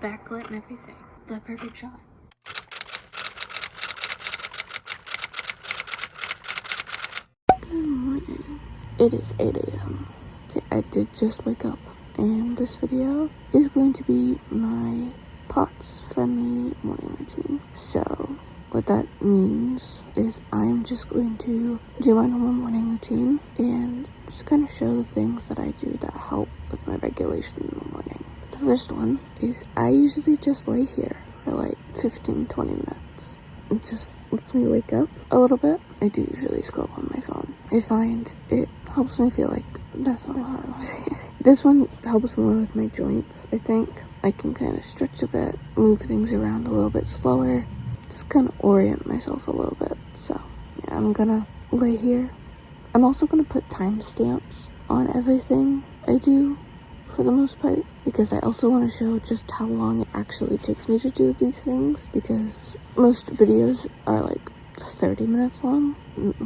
backlit and everything. The perfect shot. Good morning. It is 8 a.m. I did just wake up, and this video is going to be my POTS friendly morning routine. So what that means is I'm just going to do my normal morning routine and just kind of show the things that I do that help with my regulation in the morning. The first one is I usually just lay here for like 15-20 minutes. It just lets me wake up a little bit. I do usually scroll on my phone. I find it helps me feel like that's not how I was saying. This one helps more with my joints, I think. I can kind of stretch a bit, move things around a little bit slower, just kind of orient myself a little bit. So yeah, I'm gonna lay here. I'm also gonna put timestamps on everything I do for the most part, because I also want to show just how long it actually takes me to do these things, because most videos are like 30 minutes long,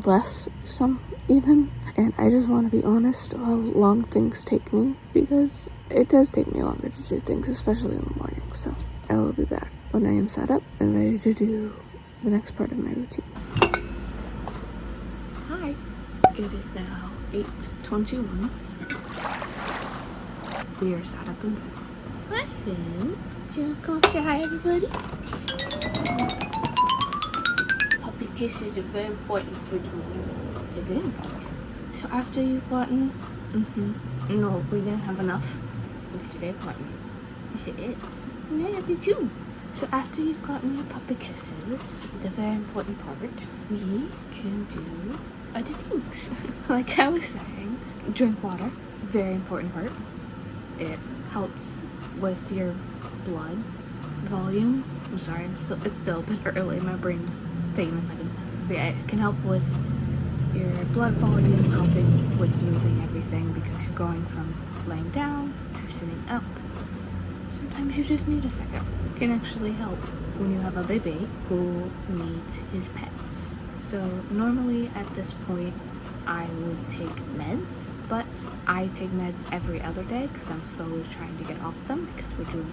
less some even, and I just want to be honest how long things take me, because it does take me longer to do things, especially in the morning. So I will be back when I am set up and ready to do the next part of my routine. Hi, it is now 8:21. We are sat up in bed. Hi, Finn. Do you want to come up and say hi, everybody? Puppy kisses are very important for the morning. They're very important. So after you've gotten... No, we didn't have enough. It's very important. Yes, it is. And I love you too. So after you've gotten your puppy kisses, the very important part, we can do other things. Like I was saying, drink water. Very important part. It helps with your blood volume. I'm sorry, it's still a bit early. My brain's taking a second. But yeah, it can help with your blood volume, helping with moving everything, because you're going from laying down to sitting up. Sometimes you just need a second. It can actually help when you have a baby who needs his pets. So normally at this point, I would take meds, but I take meds every other day because I'm slowly trying to get off them, because we're doing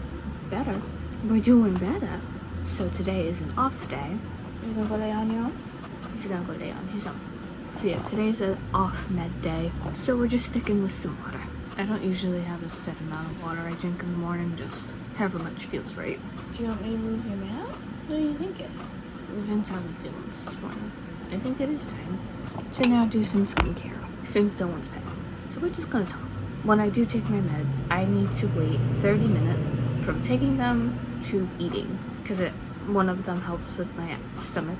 better. We're doing better. So today is an off day. You're gonna go lay on your own? He's gonna go lay on his own. So yeah, today's an off med day. So we're just sticking with some water. I don't usually have a set amount of water I drink in the morning, just however much feels right. Do you want me to move your mat? What are you thinking? We've been talking feelings this morning. I think it is time to now do some skincare. Finn still wants pets, so we're just gonna talk. When I do take my meds, I need to wait 30 minutes from taking them to eating, because one of them helps with my stomach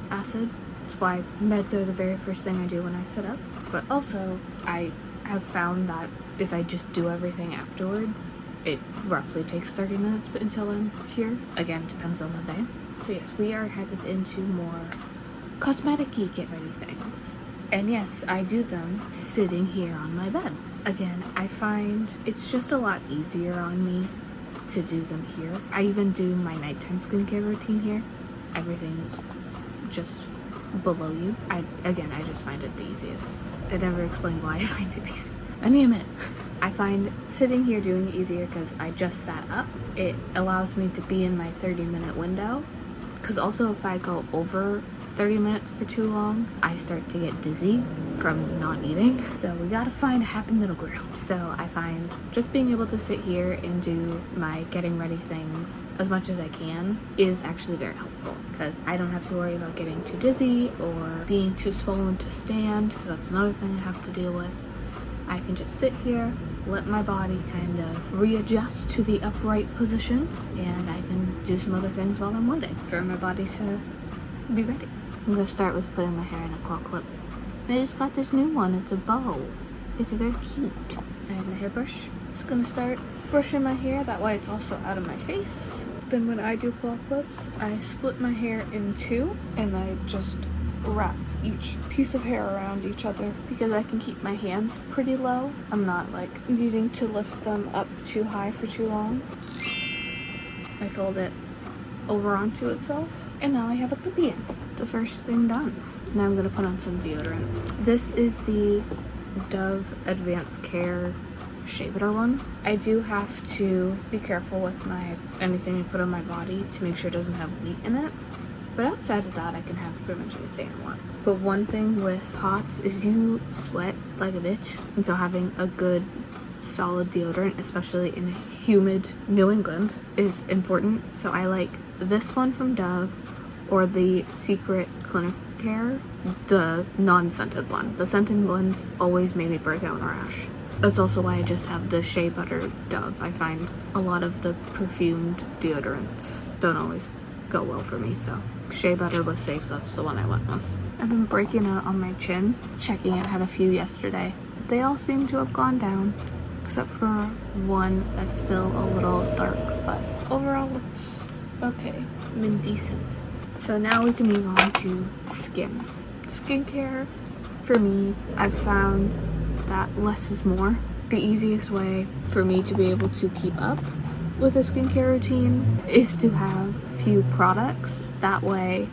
acid. That's why meds are the very first thing I do when I sit up. But also, I have found that if I just do everything afterward, it roughly takes 30 minutes until I'm here. Again, depends on the day. So yes, we are headed into more cosmetic-y get ready things. And yes, I do them sitting here on my bed. Again, I find it's just a lot easier on me to do them here. I even do my nighttime skincare routine here. Everything is just below you. I just find it the easiest. I never explained why I find it easy. I mean, I find sitting here doing it easier because I just sat up. It allows me to be in my 30-minute window. Because also if I go over 30 minutes for too long, I start to get dizzy from not eating. So we gotta find a happy middle ground. So I find just being able to sit here and do my getting ready things as much as I can is actually very helpful, because I don't have to worry about getting too dizzy or being too swollen to stand, because that's another thing I have to deal with. I can just sit here, let my body kind of readjust to the upright position, and I can do some other things while I'm waiting for my body to be ready. I'm gonna start with putting my hair in a claw clip. I just got this new one. It's a bow. It's very cute. I have my hairbrush. Just gonna start brushing my hair. That way it's also out of my face. Then when I do claw clips, I split my hair in two, and I just wrap each piece of hair around each other, because I can keep my hands pretty low. I'm not like needing to lift them up too high for too long. I fold it over onto itself, and now I have a clippy in. The first thing done. Now I'm gonna put on some deodorant. This is the Dove Advanced Care shea butter one. I do have to be careful with anything I put on my body to make sure it doesn't have wheat in it. But outside of that, I can have pretty much anything I want. But one thing with pots is you sweat like a bitch. And so having a good solid deodorant, especially in humid New England, is important. So I like this one from Dove or the Secret Clinic Care, the non-scented one. The scented ones always made me break out in a rash. That's also why I just have the shea butter Dove. I find a lot of the perfumed deodorants don't always go well for me, so shea butter was safe. That's the one I went with. I've been breaking out on my chin, checking it. Had a few yesterday. They all seem to have gone down, except for one that's still a little dark, but overall looks okay. I mean, decent. So now we can move on to skincare. For me, I've found that less is more. The easiest way for me to be able to keep up with a skincare routine is to have few products. That way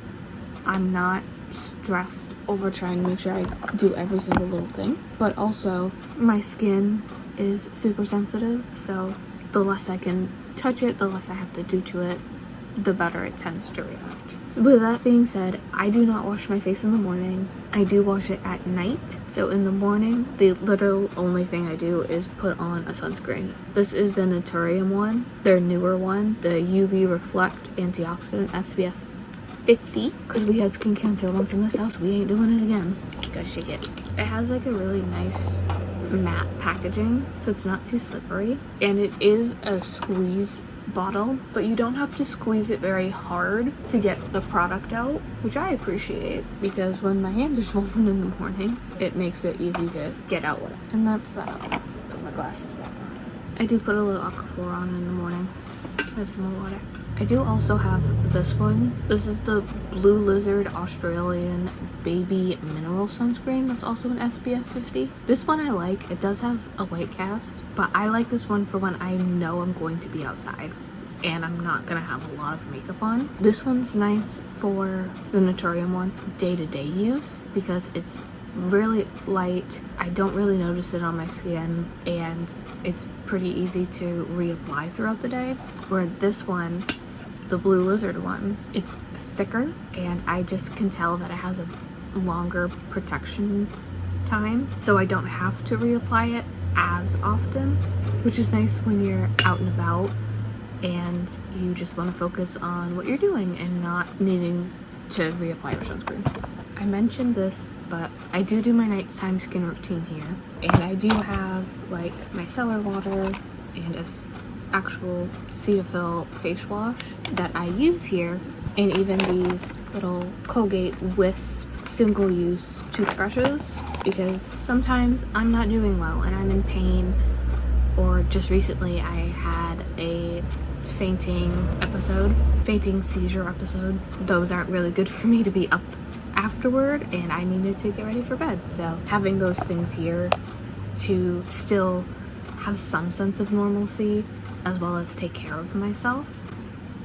I'm not stressed over trying to make sure I do every single little thing. But also my skin is super sensitive, so the less I can touch it, the less I have to do to it, the better it tends to react. So with that being said, I do not wash my face in the morning. I do wash it at night. So in the morning, the literal only thing I do is put on a sunscreen. This is the Naturium one, their newer one, the UV Reflect Antioxidant SPF 50. Because we had skin cancer once in this house, we ain't doing it again. Gotta shake it. It has like a really nice matte packaging, so it's not too slippery. And it is a squeeze bottle, but you don't have to squeeze it very hard to get the product out, which I appreciate, because when my hands are swollen in the morning, it makes it easy to get out with. And that's that. Put my glasses back on. I do put a little Aquaphor on in the morning. Have some more water. I do also have this one. This is the Blue Lizard Australian Baby Mineral Sunscreen. That's also an SPF 50. This one I like. It does have a white cast, but I like this one for when I know I'm going to be outside and I'm not gonna have a lot of makeup on. This one's nice for the Naturium one, day-to-day use, because it's really light. I don't really notice it on my skin, and it's pretty easy to reapply throughout the day. Where this one, the Blue Lizard one, it's thicker, and I just can tell that it has a longer protection time, so I don't have to reapply it as often, which is nice when you're out and about and you just want to focus on what you're doing and not needing to reapply your sunscreen. I mentioned this, but I do my nighttime skin routine here, and I do have like my micellar water and a actual Cetaphil face wash that I use here, and even these little Colgate Wisp single-use toothbrushes, because sometimes I'm not doing well and I'm in pain, or just recently I had a fainting seizure episode. Those aren't really good for me to be up afterward, and I needed to get ready for bed. So having those things here to still have some sense of normalcy as well as take care of myself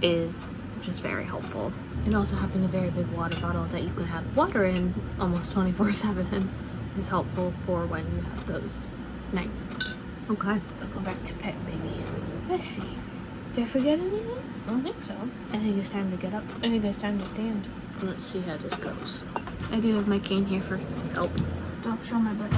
is just very helpful. And also having a very big water bottle that you can have water in almost 24/7 is helpful for when you have those nights. Okay, we'll go back to pet baby. Let's see. Did I forget anything? I don't think so. I think it's time to get up. I think it's time to stand. Let's see how this goes. I do have my cane here for help. Don't show my butt.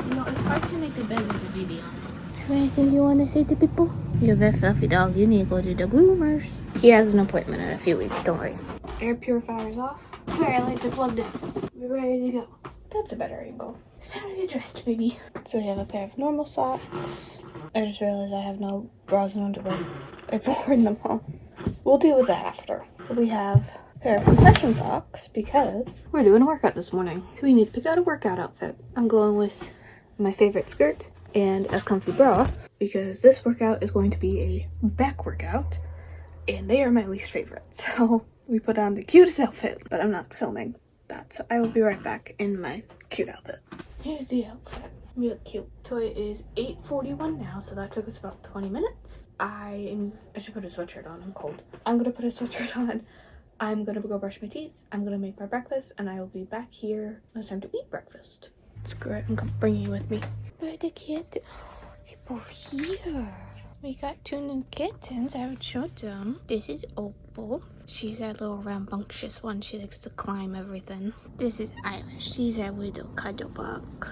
You know, it's hard to make a bed with a baby on it. Is there anything you want to say to people? You're a very fluffy dog. You need to go to the groomers. He has an appointment in a few weeks. Don't worry. Air purifier's off. Fire lights are plugged in. We're ready to go. That's a better angle. It's time to get dressed, baby. So we have a pair of normal socks. I just realized I have no bras and underwear. I've worn them all. We'll deal with that after. We have a pair of compression socks because we're doing a workout this morning. So we need to pick out a workout outfit. I'm going with my favorite skirt and a comfy bra because this workout is going to be a back workout and they are my least favorite. So we put on the cutest outfit, but I'm not filming that. So I will be right back in my cute outfit. Here's the outfit. We look cute. So it is 8:41 now, so that took us about 20 minutes. I should put a sweatshirt on. I'm cold. I'm gonna put a sweatshirt on. I'm gonna go brush my teeth. I'm gonna make my breakfast, and I will be back here when it's time to eat breakfast. It's great. I'm gonna bring you with me. Where's the kid? over here. We got 2 new kittens. I would show them. This is Opal. She's our little rambunctious one. She likes to climb everything. This is Iris. She's our little cuddle bug.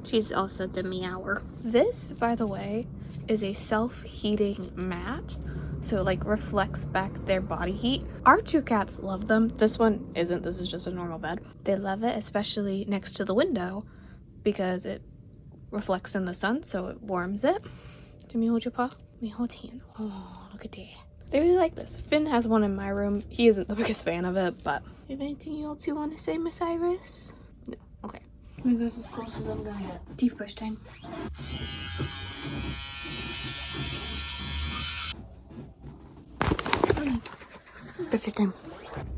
She's also the meower. This, by the way, is a self-heating mat. So it like reflects back their body heat. Our 2 cats love them. This one isn't. This is just a normal bed. They love it, especially next to the window, because it reflects in the sun, so it warms it. Let me hold your paw. Let me hold hand. Oh, look at that. They really like this. Finn has one in my room. He isn't the biggest fan of it, but... You have anything else you want to say, Miss Iris? No. Okay. I think this is as close as I'm gonna get. Teeth brush time. Breakfast time.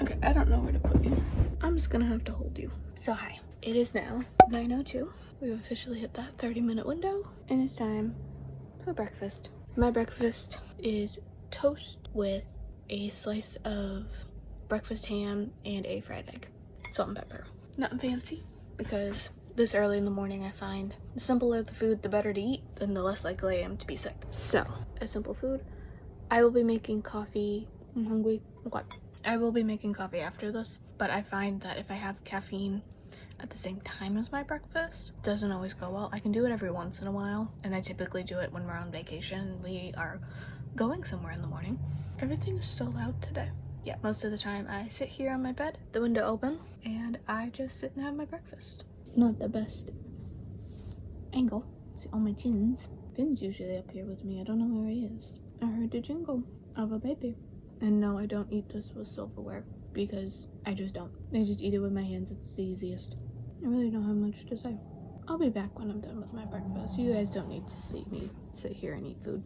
Okay, I don't know where to put you. I'm just gonna have to hold you. So hi. It is now 9:02. We've officially hit that 30-minute window, and it's time for breakfast. My breakfast is toast with a slice of breakfast ham and a fried egg. Salt and pepper. Nothing fancy, because this early in the morning I find the simpler the food, the better to eat, and the less likely I am to be sick. So, a simple food. I will be making coffee. I'm hungry. Okay. I will be making coffee after this, but I find that if I have caffeine at the same time as my breakfast, it doesn't always go well. I can do it every once in a while, and I typically do it when we're on vacation. We are going somewhere in the morning. Everything is so loud today. Yeah, most of the time I sit here on my bed, the window open, and I just sit and have my breakfast. Not the best angle. See all my chins. Finn's usually up here with me. I don't know where he is. I heard the jingle of a baby. And no, I don't eat this with silverware, because I just don't. I just eat it with my hands. It's the easiest. I really don't have much to say. I'll be back when I'm done with my breakfast. You guys don't need to see me sit here and eat food.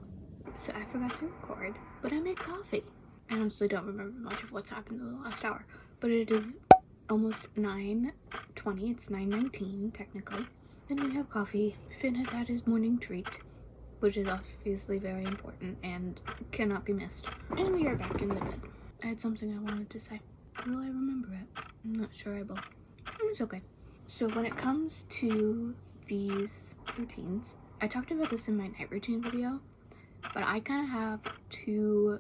So I forgot to record, but I made coffee. I honestly don't remember much of what's happened in the last hour, but it is almost 9:20. It's 9:19 technically, and we have coffee. Finn has had his morning treat, which is obviously very important and cannot be missed. And we are back in the bed. I had something I wanted to say. Will I remember it? I'm not sure I will. It's okay. So when it comes to these routines, I talked about this in my night routine video, but I kind of have 2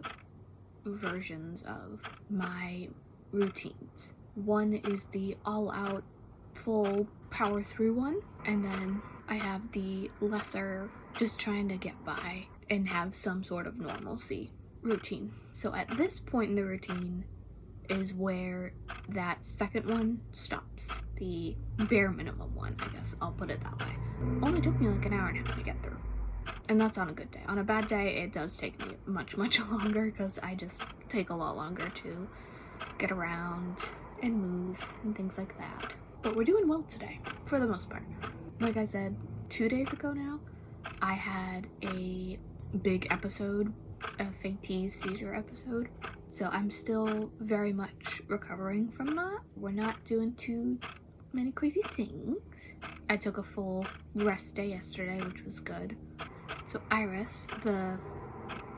versions of my routines. One is the all-out, full power through one, and then I have the lesser, just trying to get by and have some sort of normalcy routine. So at this point in the routine is where that second one stops. The bare minimum one, I guess I'll put it that way. Only took me like an hour and a half to get through. And that's on a good day. On a bad day, it does take me much longer, because I just take a lot longer to get around and move and things like that. But we're doing well today, for the most part. Like I said, 2 days ago now, I had a big episode, a Fenty's seizure episode. So I'm still very much recovering from that. We're not doing too many crazy things. I took a full rest day yesterday, which was good. So Iris, the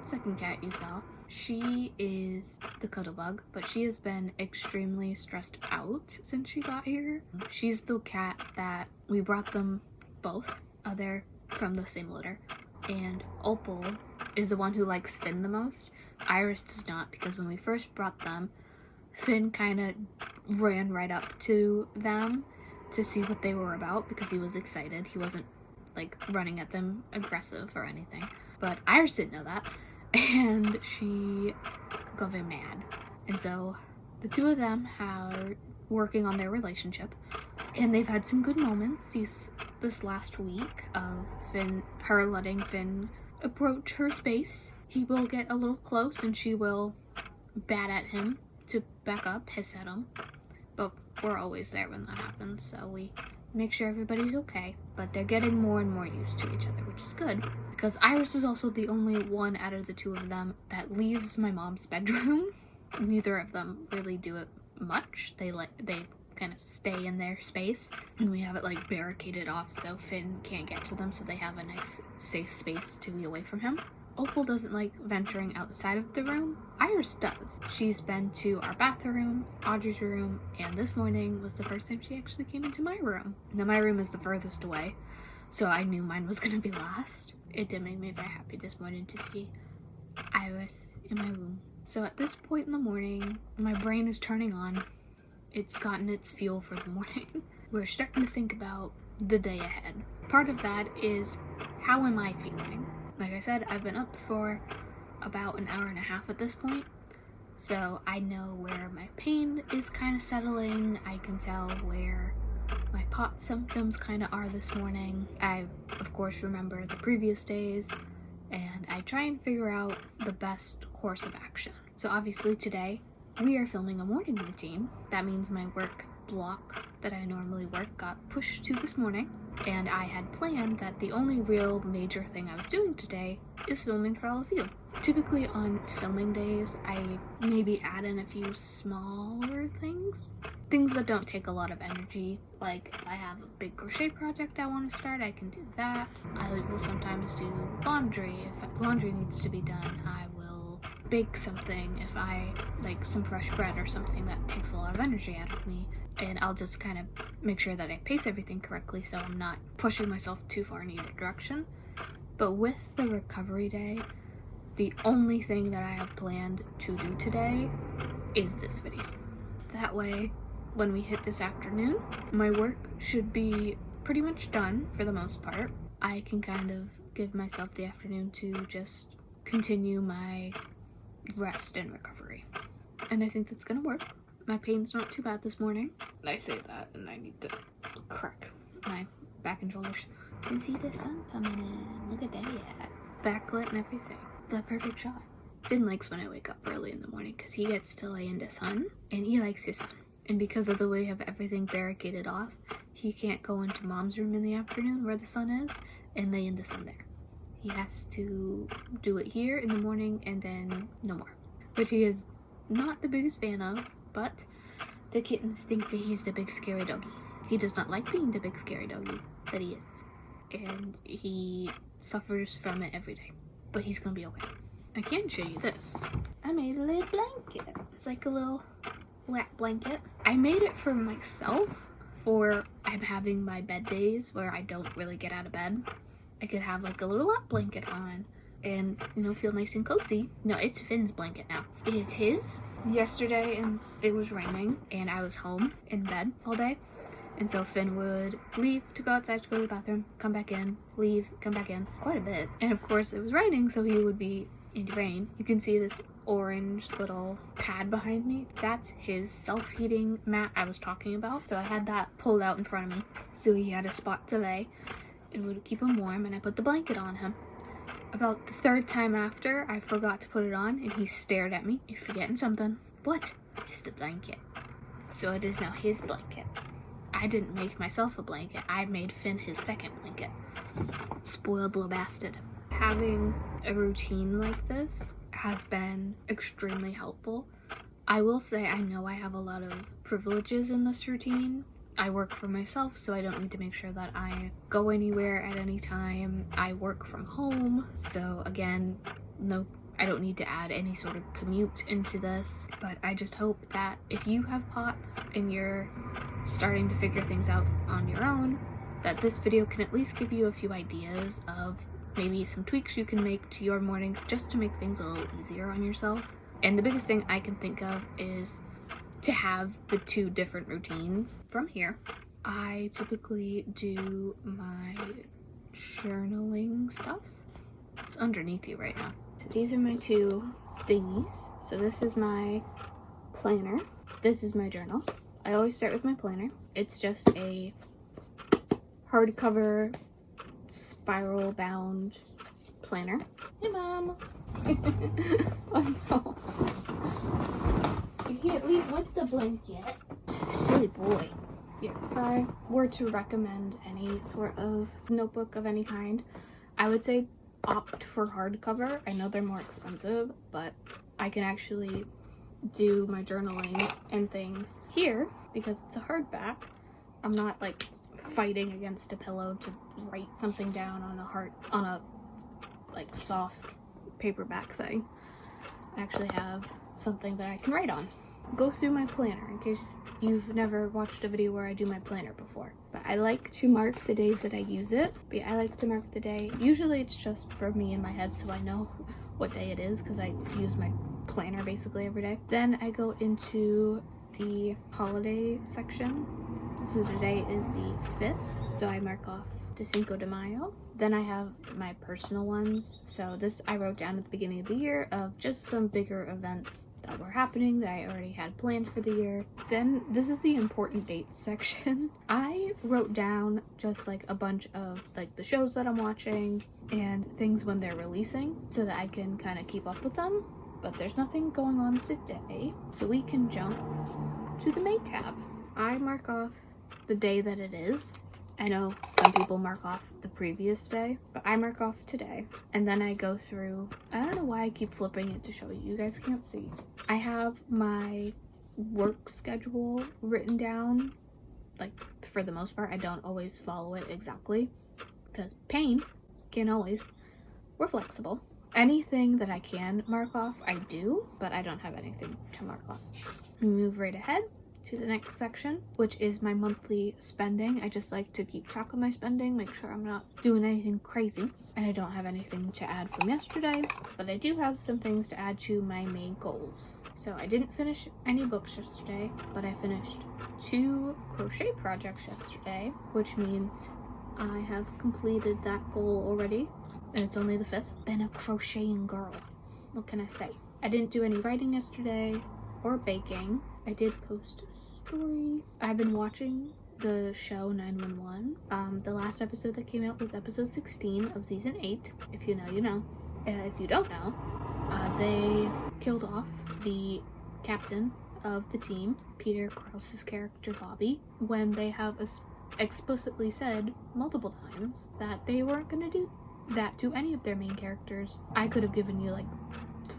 second cat you saw, she is the cuddle bug, but she has been extremely stressed out since she got here. She's the cat that we brought them both. They're from the same litter. And Opal is the one who likes Finn the most. Iris does not, because when we first brought them, Finn kind of ran right up to them to see what they were about, because he was excited. He wasn't like running at them aggressive or anything. But Iris didn't know that, and she got very mad. And so the 2 of them are working on their relationship, and they've had some good moments this last week of her letting Finn approach her space. He will get a little close and she will bat at him to back up, hiss at him. But we're always there when that happens, so we make sure everybody's okay. But they're getting more and more used to each other, which is good, because Iris is also the only one out of the 2 of them that leaves my mom's bedroom. Neither of them really do it much. They kind of stay in their space, and we have it like barricaded off so Finn can't get to them, so they have a nice safe space to be away from him. Opal doesn't like venturing outside of the room. Iris does. She's been to our bathroom, Audrey's room, and this morning was the first time she actually came into my room. Now my room is the furthest away, so I knew mine was gonna be last. It did make me very happy this morning to see Iris in my room. So at this point in the morning, my brain is turning on. It's gotten its fuel for the morning. We're starting to think about the day ahead. Part of that is, how am I feeling? Like I said, I've been up for about an hour and a half at this point, so I know where my pain is kind of settling. I can tell where my POTS symptoms kind of are this morning. I, of course, remember the previous days, and I try and figure out the best course of action. So obviously today, we are filming a morning routine. That means my work block that I normally work got pushed to this morning, and I had planned that the only real major thing I was doing today is filming for all of you. Typically on filming days, I maybe add in a few smaller things that don't take a lot of energy. Like if I have a big crochet project I want to start, I can do that. I will sometimes do laundry. If laundry needs to be done, I will bake something. If I like some fresh bread or something that takes a lot of energy out of me, and I'll just kind of make sure that I pace everything correctly so I'm not pushing myself too far in either direction. But with the recovery day, the only thing that I have planned to do today is this video. That way, when we hit this afternoon, my work should be pretty much done for the most part. I can kind of give myself the afternoon to just continue my rest and recovery. And I think that's gonna work. My pain's not too bad this morning. I say that and I need to crack my back and shoulders. You can see the sun coming in. Look at that. Backlit and everything. The perfect shot. Finn likes when I wake up early in the morning because he gets to lay in the sun and he likes the sun. And because of the way we have everything barricaded off, he can't go into mom's room in the afternoon where the sun is and lay in the sun there. He has to do it here in the morning and then no more. Which he is not the biggest fan of, but the kittens think that he's the big scary doggy. He does not like being the big scary doggy, but he is. And he suffers from it every day. But he's gonna be okay. I can show you this. I made a little blanket. It's like a little lap blanket. I made it for myself for I'm having my bed days where I don't really get out of bed. I could have like a little lap blanket on and, you know, feel nice and cozy. No, it's Finn's blanket now. It is his. Yesterday, and it was raining, and I was home in bed all day. And so Finn would leave to go outside to go to the bathroom, come back in, leave, come back in, quite a bit. And of course it was raining, so he would be in the rain. You can see this orange little pad behind me. That's his self-heating mat I was talking about. So I had that pulled out in front of me, so he had a spot to lay. It would keep him warm, and I put the blanket on him. About the third time after, I forgot to put it on, and he stared at me. You're forgetting something. What? It's the blanket. So it is now his blanket. I didn't make myself a blanket. I made Finn his second blanket. Spoiled little bastard. Having a routine like this has been extremely helpful. I will say I know I have a lot of privileges in this routine. I work for myself, so I don't need to make sure that I go anywhere at any time. I work from home, so again, no, I don't need to add any sort of commute into this. But I just hope that if you have POTS and you're starting to figure things out on your own, that this video can at least give you a few ideas of maybe some tweaks you can make to your mornings just to make things a little easier on yourself. And the biggest thing I can think of is to have the two different routines. From here, I typically do my journaling stuff. It's underneath you right now. So these are my two thingies. So this is my planner. This is my journal. I always start with my planner. It's just a hardcover, spiral bound planner. Hey, Mom. Oh no. You can't leave with the blanket. Silly boy. Yeah, if I were to recommend any sort of notebook of any kind, I would say opt for hardcover. I know they're more expensive, but I can actually do my journaling and things here because it's a hardback. I'm not like fighting against a pillow to write something down on a like soft paperback thing. I actually have something that I can write on. go through my planner in case you've never watched a video where I do my planner before. But I like to mark the days that I use it. But yeah, I like to mark the day. Usually it's just for me in my head so I know what day it is because I use my planner basically every day. Then I go into the holiday section. So today is the 5th. So I mark off the Cinco de Mayo. Then I have my personal ones. So this I wrote down at the beginning of the year of just some bigger events that were happening that I already had planned for the year. Then this is the important dates section. I wrote down just like a bunch of like the shows that I'm watching and things when they're releasing so that I can kind of keep up with them. But there's nothing going on today, so we can jump to the May tab. I mark off the day that it is. I know some people mark off the previous day, but I mark off today. And then I go through, I don't know why I keep flipping it to show you. You guys can't see. I have my work schedule written down. Like, for the most part, I don't always follow it exactly because pain can't always. We're flexible. Anything that I can mark off, I do, but I don't have anything to mark off. We move right ahead to the next section, which is my monthly spending. I just like to keep track of my spending, make sure I'm not doing anything crazy. And I don't have anything to add from yesterday, but I do have some things to add to my main goals. So I didn't finish any books yesterday, but I finished 2 crochet projects yesterday, which means I have completed that goal already. And it's only the 5th. Been a crocheting girl. What can I say? I didn't do any writing yesterday or baking. I did post a story. I've been watching the show 911. The last episode that came out was episode 16 of season 8. If you know, you know. If you don't know, they killed off the captain of the team, Peter Krause's character Bobby, when they have explicitly said multiple times that they weren't going to do that to any of their main characters. I could have given you like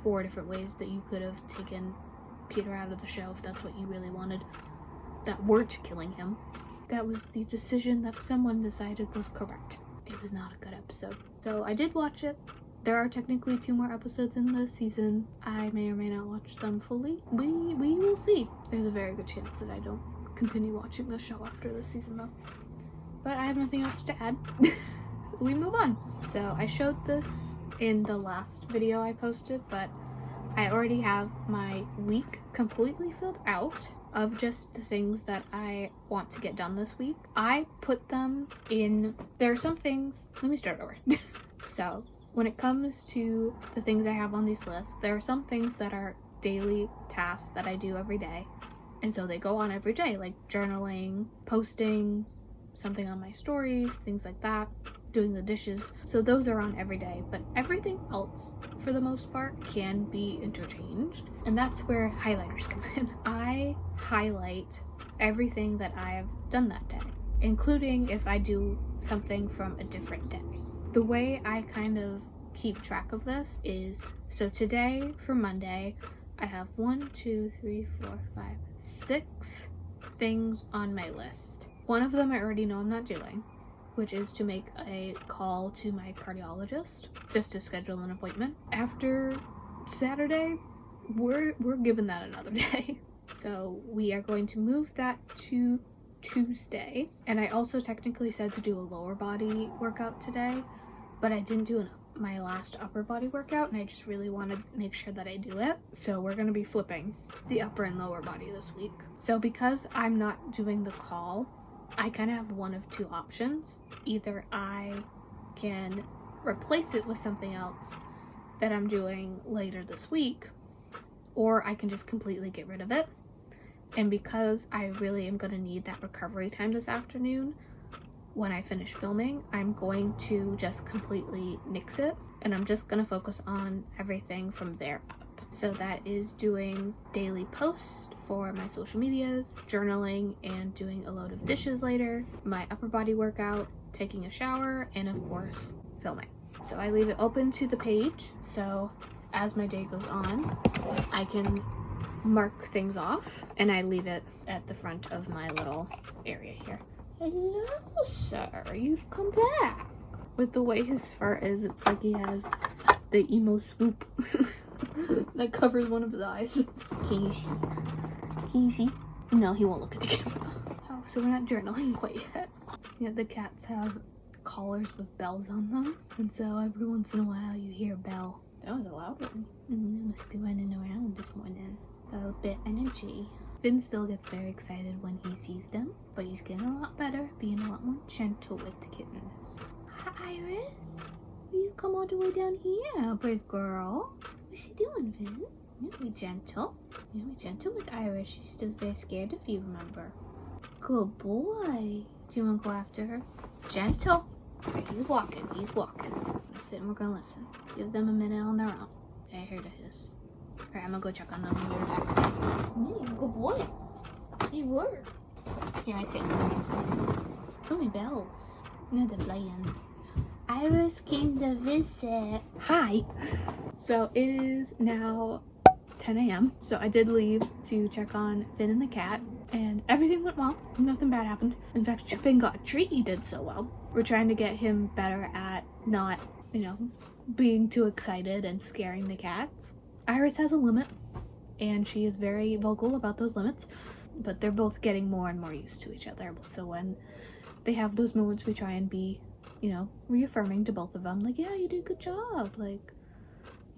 4 different ways that you could have taken Peter out of the show if that's what you really wanted, that weren't killing him. That was the decision that someone decided was correct. It was not a good episode. So I did watch it. There are technically 2 more episodes in this season. I may or may not watch them fully. We will see. There's a very good chance that I don't continue watching the show after this season though. But I have nothing else to add. So we move on. So I showed this in the last video I posted, but I already have my week completely filled out of just the things that I want to get done this week. I put them in, there are some things, let me start over. So when it comes to the things I have on these lists, there are some things that are daily tasks that I do every day. And so they go on every day, like journaling, posting something on my stories, things like that, doing the dishes. So those are on every day, but everything else for the most part can be interchanged, and that's where highlighters come in. I highlight everything that I have done that day, including if I do something from a different day. The way I kind of keep track of this is, so today for Monday I have 6 things on my list. One of them I already know I'm not doing, which is to make a call to my cardiologist just to schedule an appointment. After Saturday, we're giving that another day. So we are going to move that to Tuesday. And I also technically said to do a lower body workout today, but I didn't do my last upper body workout, and I just really want to make sure that I do it. So we're going to be flipping the upper and lower body this week. So because I'm not doing the call, I kind of have one of 2 options. Either I can replace it with something else that I'm doing later this week, or I can just completely get rid of it. And because I really am going to need that recovery time this afternoon, when I finish filming, I'm going to just completely nix it, and I'm just going to focus on everything from there up. So that is doing daily posts for my social medias, journaling, and doing a load of dishes later, my upper body workout, taking a shower, and of course, filming. So I leave it open to the page, so as my day goes on, I can mark things off, and I leave it at the front of my little area here. Hello, sir, you've come back. With the way his fur is, it's like he has the emo swoop that covers one of his eyes. Can you see? Can you see? No, he won't look at the camera. Oh, so we're not journaling quite yet. Yeah, the cats have collars with bells on them, and so every once in a while you hear a bell. That was a loud one. It must be running around this morning. Got a bit energy. Finn still gets very excited when he sees them, but he's getting a lot better, being a lot more gentle with the kittens. Hi, Iris. You come all the way down here, brave girl. What's she doing, Finn? Yeah, be gentle. Yeah, be gentle with Iris. She's still very scared if you remember. Good boy. Do you want to go after her? Gentle. Okay, he's walking. He's walking. I'm gonna sit and we're gonna listen. Give them a minute on their own. Okay, I heard a hiss. Alright, I'm gonna go check on them when we're back. Yeah, good boy. You were. Here, I see. So many bells. Now they're playing. Iris came to visit. Hi. So it is now 10 a.m. So I did leave to check on Finn and the cat, and everything went well. Nothing bad happened. In fact, Finn got a treat. He did so well. We're trying to get him better at not, being too excited and scaring the cats. Iris has a limit, and she is very vocal about those limits, but they're both getting more and more used to each other. So when they have those moments, we try and be, reaffirming to both of them, like, yeah, you did a good job. Like,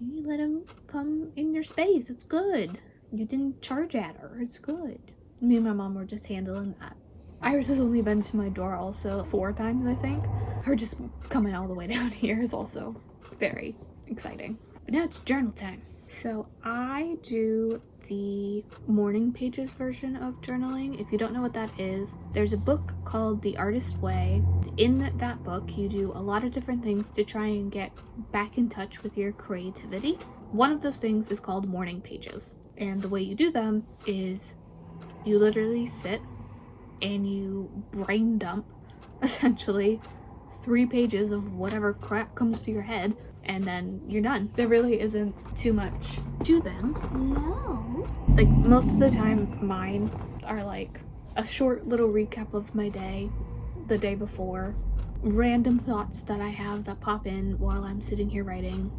you let him come in your space. It's good. You didn't charge at her. It's good. Me and my mom were just handling that. Iris has only been to my door also 4 times, I think. Her just coming all the way down here is also very exciting. But now it's journal time. So I do the morning pages version of journaling. If you don't know what that is, there's a book called The Artist Way. In that book, you do a lot of different things to try and get back in touch with your creativity. One of those things is called morning pages. And the way you do them is you literally sit and you brain dump essentially 3 pages of whatever crap comes to your head, and then you're done. There really isn't too much to them. No. Like, most of the time mine are like a short little recap of my day, the day before, random thoughts that I have that pop in while I'm sitting here writing,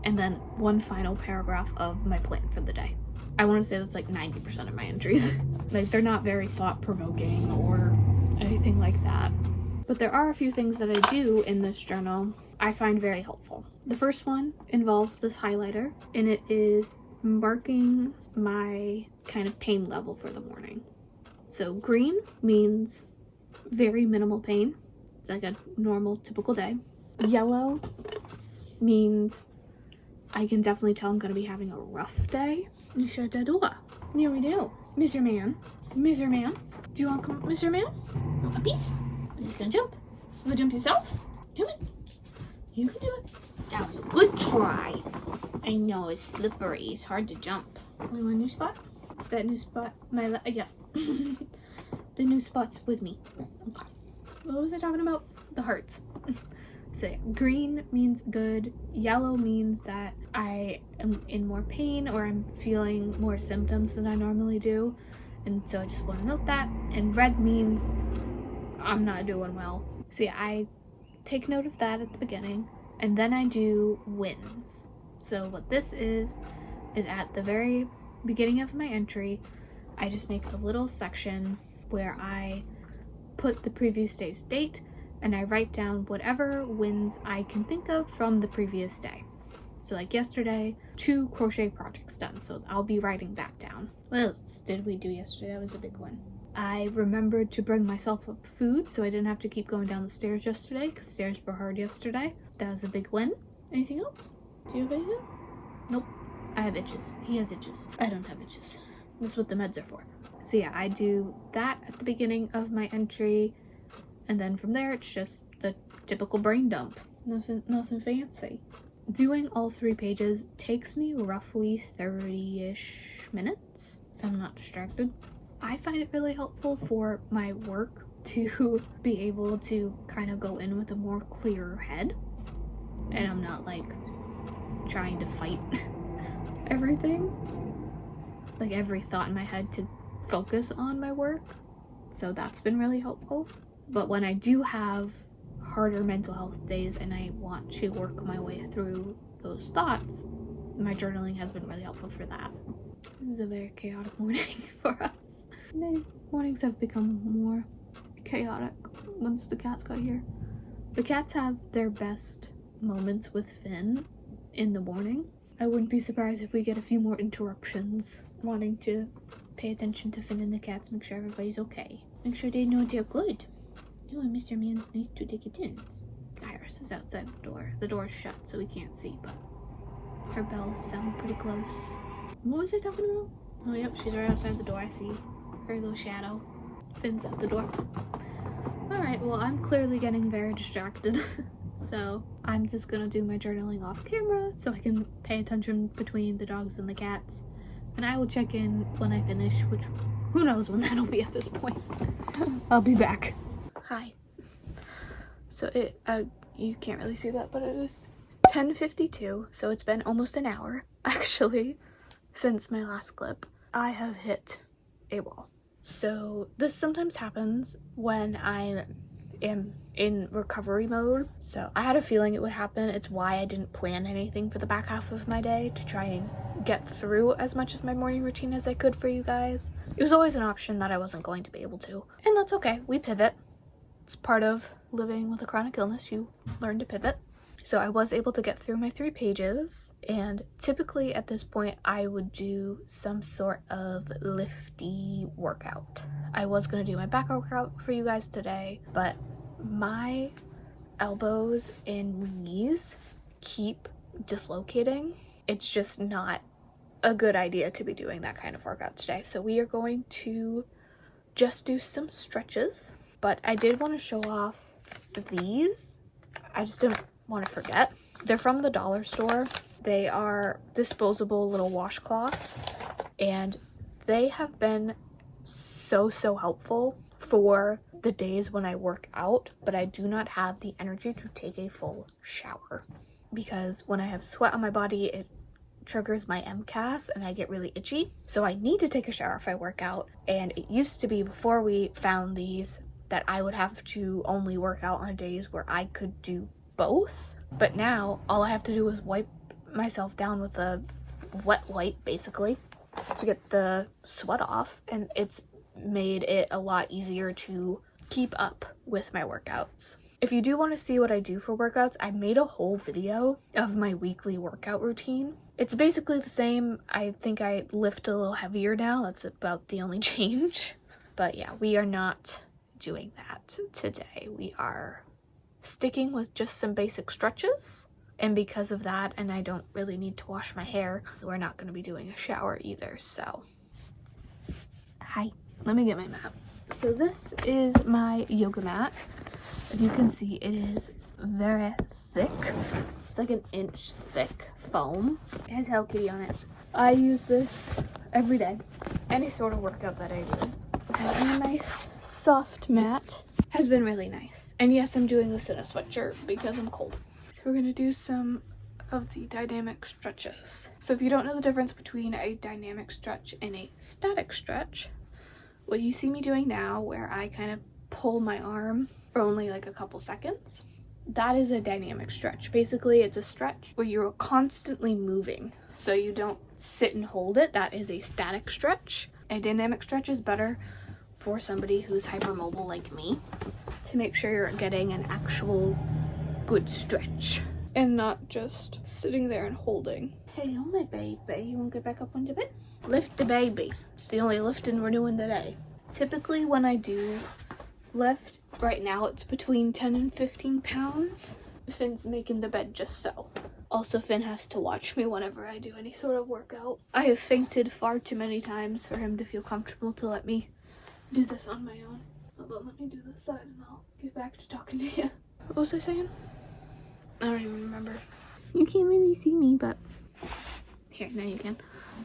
and then one final paragraph of my plan for the day. I want to say that's like 90% of my entries. Like, they're not very thought-provoking or anything like that. But there are a few things that I do in this journal I find very helpful. The first one involves this highlighter, and it is marking my kind of pain level for the morning. So green means very minimal pain. It's like a normal, typical day. Yellow means I can definitely tell I'm going to be having a rough day. You shut the door. Here we do. Mr. Man. Mr. Man. Do you want to come, Mr. Man? Want a piece? Are you going to jump? You want to jump yourself? Do it. You can do it. That was a good try. I know, it's slippery. It's hard to jump. We want a new spot? It's that new spot. Yeah. The new spot's with me. Okay. What was I talking about? The hearts. So yeah, green means good. Yellow means that I am in more pain or I'm feeling more symptoms than I normally do. And so I just want to note that. And red means I'm not doing well. So yeah, I take note of that at the beginning. And then I do wins. So what this is at the very beginning of my entry, I just make a little section where I put the previous day's date and I write down whatever wins I can think of from the previous day. So like yesterday, 2 crochet projects done, so I'll be writing that down. What else did we do yesterday? That was a big one. I remembered to bring myself up food so I didn't have to keep going down the stairs yesterday because stairs were hard yesterday. That was a big win. Anything else? Do you have anything? Nope. I have itches. He has itches. I don't have itches. That's what the meds are for. So yeah, I do that at the beginning of my entry, and then from there it's just the typical brain dump. Nothing fancy. Doing all 3 pages takes me roughly 30-ish minutes if I'm not distracted. I find it really helpful for my work to be able to kind of go in with a more clearer head, and I'm not like trying to fight everything, like every thought in my head to focus on my work. So that's been really helpful. But when I do have harder mental health days and I want to work my way through those thoughts, my journaling has been really helpful for that. This is a very chaotic morning for us. The mornings have become more chaotic once the cats got here. The cats have their best moments with Finn in the morning. I wouldn't be surprised if we get a few more interruptions wanting to pay attention to Finn and the cats, make sure everybody's okay. Make sure they know they're good. Oh, and Mr. Man's nice to take it in. Iris is outside the door. The door is shut, so we can't see, but her bells sound pretty close. What was I talking about? Oh, yep, she's right outside the door. I see her little shadow. Finn's at the door. Alright, well, I'm clearly getting very distracted. So I'm just gonna do my journaling off camera so I can pay attention between the dogs and the cats. And I will check in when I finish, which who knows when that'll be at this point. I'll be back. Hi. So you can't really see that, but it is 10:52, so it's been almost an hour, actually, since my last clip. I have hit a wall. So this sometimes happens when I am in recovery mode. So I had a feeling it would happen. It's why I didn't plan anything for the back half of my day, to try and get through as much of my morning routine as I could for you guys. It was always an option that I wasn't going to be able to, and that's okay. We pivot. It's part of living with a chronic illness. You learn to pivot. So I was able to get through my 3 pages, and typically at this point I would do some sort of lifty workout. I was going to do my back workout for you guys today, but my elbows and knees keep dislocating. It's just not a good idea to be doing that kind of workout today. So we are going to just do some stretches, but I did want to show off these. I just didn't want to forget. They're from the dollar store. They are disposable little washcloths, and they have been so helpful for the days when I work out, but I do not have the energy to take a full shower, because when I have sweat on my body, it triggers my MCAS and I get really itchy. So I need to take a shower if I work out, and it used to be, before we found these, that I would have to only work out on days where I could do both. But now all I have to do is wipe myself down with a wet wipe, basically, to get the sweat off, and it's made it a lot easier to keep up with my workouts. If you do want to see what I do for workouts, I made a whole video of my weekly workout routine. It's basically the same. I think I lift a little heavier now. That's about the only change. But yeah, we are not doing that today. We are sticking with just some basic stretches. And because of that, and I don't really need to wash my hair, we're not going to be doing a shower either. So, hi, let me get my mat. So this is my yoga mat. If you can see, it is very thick. It's like an inch thick foam. It has Hello Kitty on it. I use this every day. Any sort of workout that I do. Having a nice soft mat has been really nice. And yes, I'm doing this in a sweatshirt because I'm cold. So we're gonna do some of the dynamic stretches. So if you don't know the difference between a dynamic stretch and a static stretch, what you see me doing now, where I kind of pull my arm for only like a couple seconds, that is a dynamic stretch. Basically, it's a stretch where you're constantly moving, so you don't sit and hold it. That is a static stretch. A dynamic stretch is better for somebody who's hypermobile like me, to make sure you're getting an actual good stretch and not just sitting there and holding. Hey, oh my baby, you want to get back up onto bed? Lift the baby. It's the only lifting we're doing today. Typically when I do lift, right now it's between 10 and 15 pounds. Finn's making the bed just so. Also, Finn has to watch me whenever I do any sort of workout. I have fainted far too many times for him to feel comfortable to let me do this on my own. But let me do this side and I'll get back to talking to you. What was I saying? I don't even remember. You can't really see me, but here, now you can.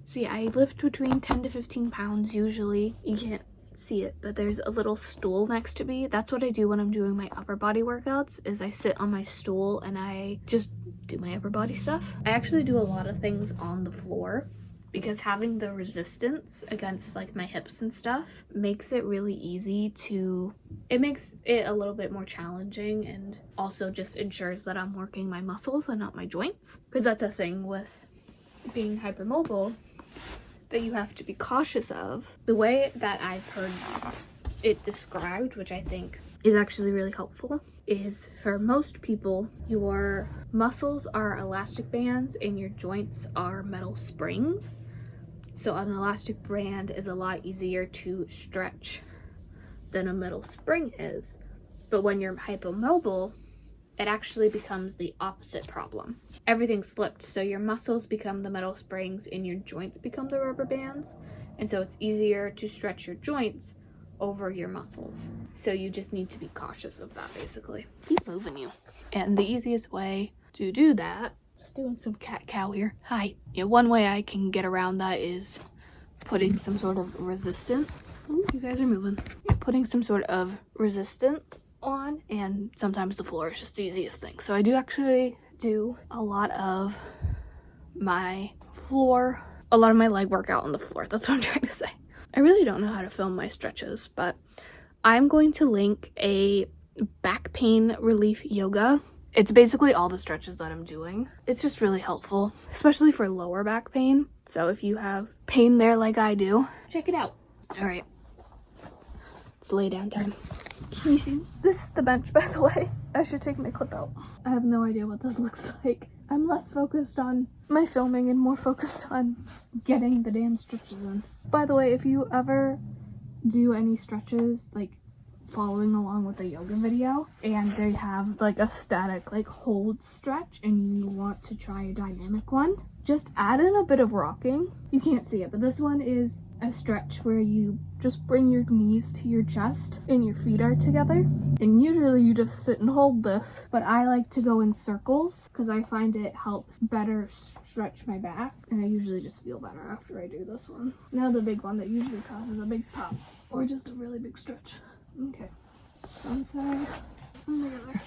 So yeah, I lift between 10 to 15 pounds usually. You can't see it, but there's a little stool next to me. That's what I do when I'm doing my upper body workouts, is I sit on my stool and I just do my upper body stuff. I actually do a lot of things on the floor, because having the resistance against like my hips and stuff makes it really easy to, it makes it a little bit more challenging, and also just ensures that I'm working my muscles and not my joints, because that's a thing with being hypermobile. that you have to be cautious of, the way that I've heard it described, which I think is actually really helpful, is for most people, your muscles are elastic bands and your joints are metal springs. So an elastic band is a lot easier to stretch than a metal spring is. But when you're hypomobile, it actually becomes the opposite problem. Everything slipped, so your muscles become the metal springs and your joints become the rubber bands. And so it's easier to stretch your joints over your muscles. So you just need to be cautious of that, basically. Keep moving you. And the easiest way to do that, just doing some cat-cow here. Hi. Yeah, one way I can get around that is putting some sort of resistance. Ooh, you guys are moving. Putting some sort of resistance on, and sometimes the floor is just the easiest thing. So I do actually do a lot of my leg workout on the floor. That's what I'm trying to say. I really don't know how to film my stretches, but I'm going to link a back pain relief yoga. It's basically all the stretches that I'm doing. It's just really helpful, especially for lower back pain. So if you have pain there like I do, check it out. All right, it's lay down time. Can you see? This is the bench, by the way. I should take my clip out. I have no idea what this looks like. I'm less focused on my filming and more focused on getting the damn stretches in. By the way, if you ever do any stretches, like following along with a yoga video, and they have like a static like hold stretch and you want to try a dynamic one, just add in a bit of rocking. You can't see it, but this one is a stretch where you just bring your knees to your chest and your feet are together, and usually you just sit and hold this, but I like to go in circles because I find it helps better stretch my back, and I usually just feel better after I do this one. Now the big one that usually causes a big pop or just a really big stretch. Okay, one side and the other,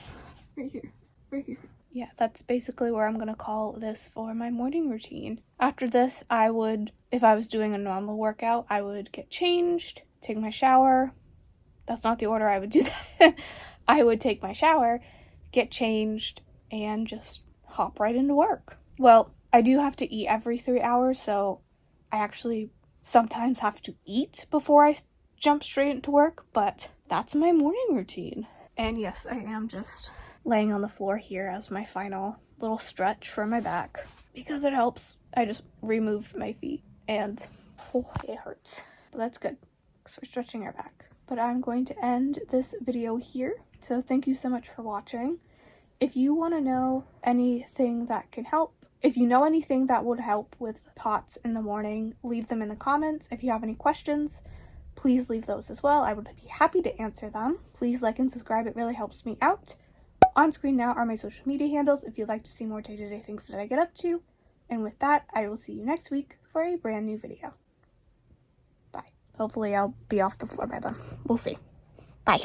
right here. Yeah, that's basically where I'm gonna call this for my morning routine. After this, I would, if I was doing a normal workout, I would get changed, take my shower. That's not the order I would do that. I would take my shower, get changed, and just hop right into work. Well, I do have to eat every 3 hours, so I actually sometimes have to eat before I jump straight into work, but that's my morning routine. And yes, I am just laying on the floor here as my final little stretch for my back because it helps. I just removed my feet and it hurts, but that's good because we're stretching our back. But I'm going to end this video here. So thank you so much for watching. If you want to know anything that can help, if you know anything that would help with thoughts in the morning, leave them in the comments. If you have any questions, please leave those as well. I would be happy to answer them. Please like and subscribe. It really helps me out. On screen now are my social media handles if you'd like to see more day-to-day things that I get up to. And with that, I will see you next week for a brand new video. Bye. Hopefully I'll be off the floor by then. We'll see. Bye.